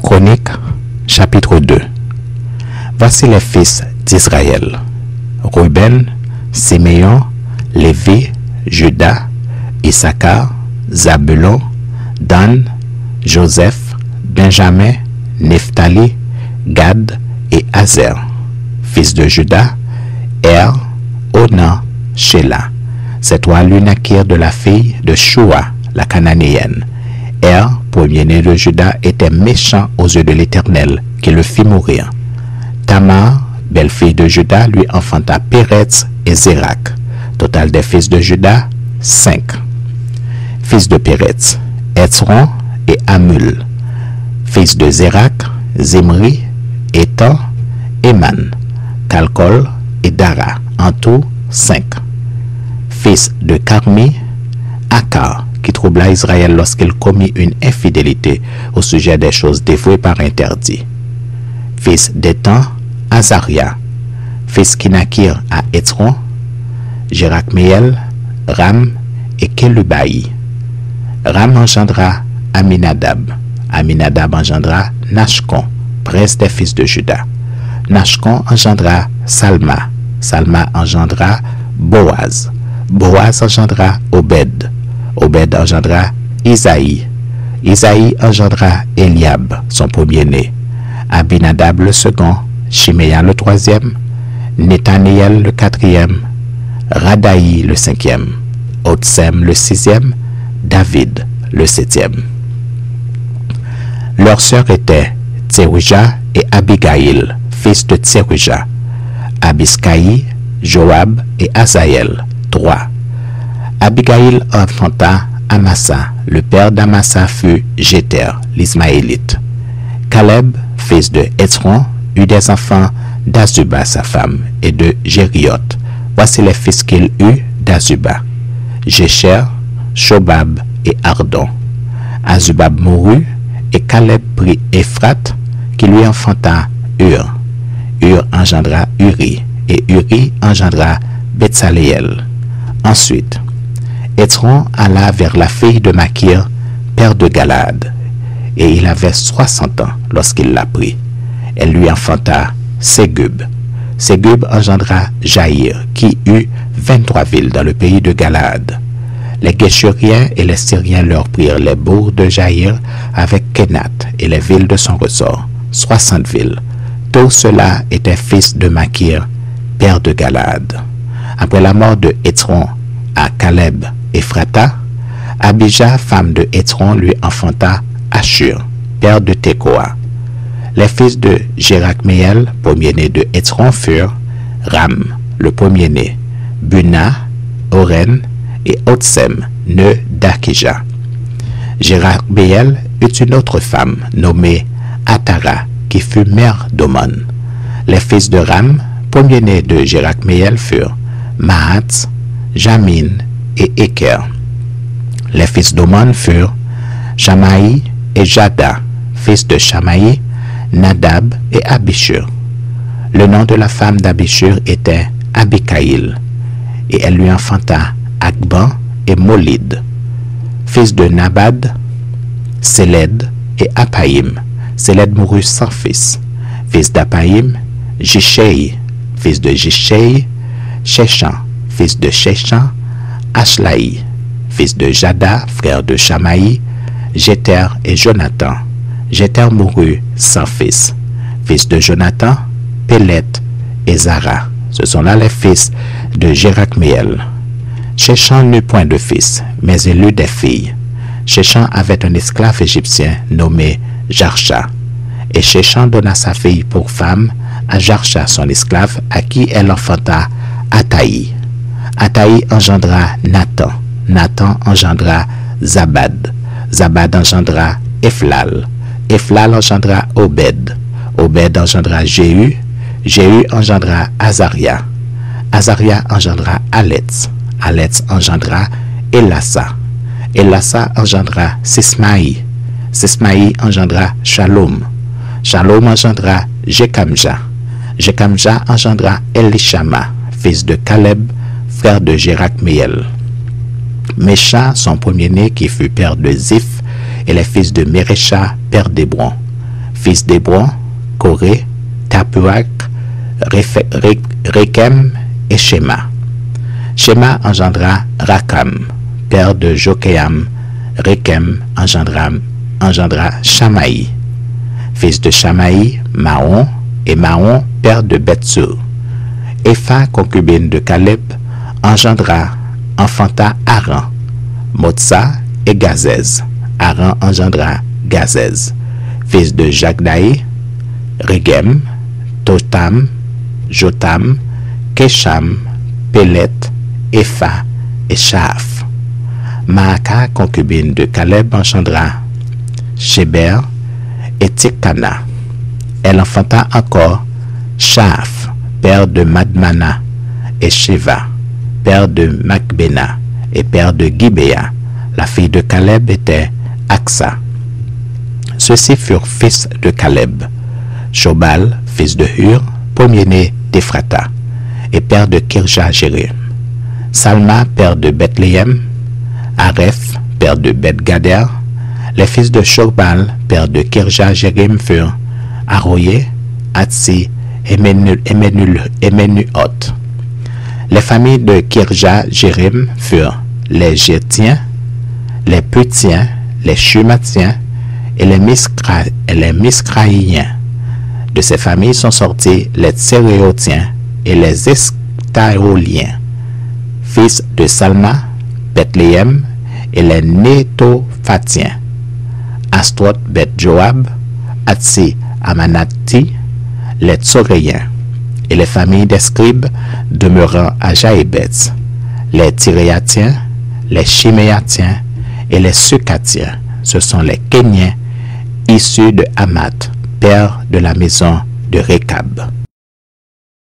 Chroniques, chapitre 2. Voici les fils d'Israël: Ruben, Siméon, Lévi, Juda, Issachar, Zabulon, Dan, Joseph, Benjamin, Nephtali, Gad et Azer. Fils de Juda: Er, Onan, Shelah. Ces trois lui naquirent de la fille de Shua, la cananéenne. Er, premier-né de Juda, était méchant aux yeux de l'Éternel, qui le fit mourir. Tamar, belle-fille de Juda, lui enfanta Péretz et Zérak. Total des fils de Juda, 5. Fils de Péretz: Étron et Amul. Fils de Zérak: Zimri, Étan, Éman, Calcol et Dara. En tout, 5. Fils de Carmi: Akar, qui troubla Israël lorsqu'il commit une infidélité au sujet des choses dévouées par interdit. Fils d'Étan: Azaria. Fils qui naquirent à Étron: Jérakméel, Ram et Kelubaï. Ram engendra Aminadab. Aminadab engendra Nashcon, prince des fils de Juda. Nashcon engendra Salma. Salma engendra Boaz. Boaz engendra Obed. Obed engendra Isaïe. Isaïe engendra Eliab, son premier-né. Abinadab le second, Shiméa le troisième, Netaniel le quatrième, Radaï le cinquième, Otsem le sixième, David le septième. Leurs sœurs étaient Tseruja et Abigaïl, fils de Tseruja, Abiskaï, Joab et Asaël, 3. Abigaïl enfanta Amasa. Le père d'Amasa fut Jéter, l'Ismaélite. Caleb, fils de Étron, eut des enfants d'Azuba, sa femme, et de Jérioth. Voici les fils qu'il eut d'Azuba: Jécher, Shobab et Ardon. Azubab mourut, et Caleb prit Ephrate, qui lui enfanta Hur. Hur engendra Uri, et Uri engendra Betsaléel. Ensuite, Étron alla vers la fille de Makir, père de Galad, et il avait 60 ans lorsqu'il la prit. Elle lui enfanta Ségub. Ségub engendra Jaïr, qui eut 23 villes dans le pays de Galad. Les Géshuriens et les Syriens leur prirent les bourgs de Jaïr avec Kenath et les villes de son ressort, 60 villes. Tout cela était fils de Makir, père de Galad. Après la mort de Étron à Caleb Ephrata, Abijah, femme de Étron, lui enfanta Ashur, père de Tekoa. Les fils de Jérakméel, premier-né de Étron, furent Ram, le premier-né, Buna, Oren et Otsem, nœud d'Akija. Jérakméel eut une autre femme nommée Atara, qui fut mère d'Omon. Les fils de Ram, premier-né de Jérakméel, furent Mahatz, Jamin et Eker. Les fils d'Omon furent Shamaï et Jada, fils de Shamaï, Nadab et Abishur. Le nom de la femme d'Abishur était Abikaïl, et elle lui enfanta Akban et Molid. Fils de Nabad, Séled et Apaïm. Séled mourut sans fils. Fils d'Apaïm, Jishei. Fils de Jishei, Shechan. Fils de Shechan, Ashlaï. Fils de Jada, frère de Shamaï, Jéter et Jonathan. Jéter mourut sans fils. Fils de Jonathan, Pélet et Zara. Ce sont là les fils de Jérakméel. Shechan n'eut point de fils, mais il eut des filles. Shechan avait un esclave égyptien nommé Jarsha. Et Shechan donna sa fille pour femme à Jarsha, son esclave, à qui elle enfanta Ataï. Ataï engendra Nathan. Nathan engendra Zabad. Zabad engendra Ephlal. Ephlal engendra Obed. Obed engendra Jéhu. Jéhu engendra Azaria. Azaria engendra Aletz. Aletz engendra Elassa. Elassa engendra Sismaï. Sismaï engendra Shalom. Shalom engendra Jekamja. Jekamja engendra Elishama, fils de Caleb, frère de Jérakméel. Mécha, son premier-né, qui fut père de Ziph, et les fils de Mérécha, père d'Hébron. fils d'Hébron, Coré, Tapuak, Rekem et Shema. Shema engendra Rakam, père de Jokéam. Rekem engendra Shamaï, fils de Shamaï, Maon, et Maon, père de Betsur. Epha, concubine de Caleb, enfanta Aran, Motsa et Gazez. Aran engendra Gazez, fils de Jagdaï, Regem, Totam, Jotam, Kesham, Pelet, Epha et Shaaf. Maaka, concubine de Caleb, engendra Sheber et Tikana. Elle enfanta encore Shaaf, père de Madmana, et Sheva, père de Macbena, et père de Gibéa. La fille de Caleb était Aksa. Ceux-ci furent fils de Caleb. Shobal, fils de Hur, premier-né d'Ephrata, et père de Kirja Jérim. Salma, père de Bethléem. Areph, père de Beth-Gader. Les fils de Shobal, père de Kirja Jérim, furent Aroye, Atsi et Menuot. Les familles de Kirja Jérim furent les Gétiens, les Putiens, les Shumatiens et les Miscraïens. De ces familles sont sortis les Tséréotiens et les Estaoliens, fils de Salma, Bethléem et les Nétophatiens. Astroth, Beth Joab, Atsi, Amanati, les Tsoréens, et les familles des scribes demeurant à Jaébetz, les Tiréatiens, les Chiméatiens et les Sukatiens. Ce sont les Kéniens issus de Hamath, père de la maison de Rekab.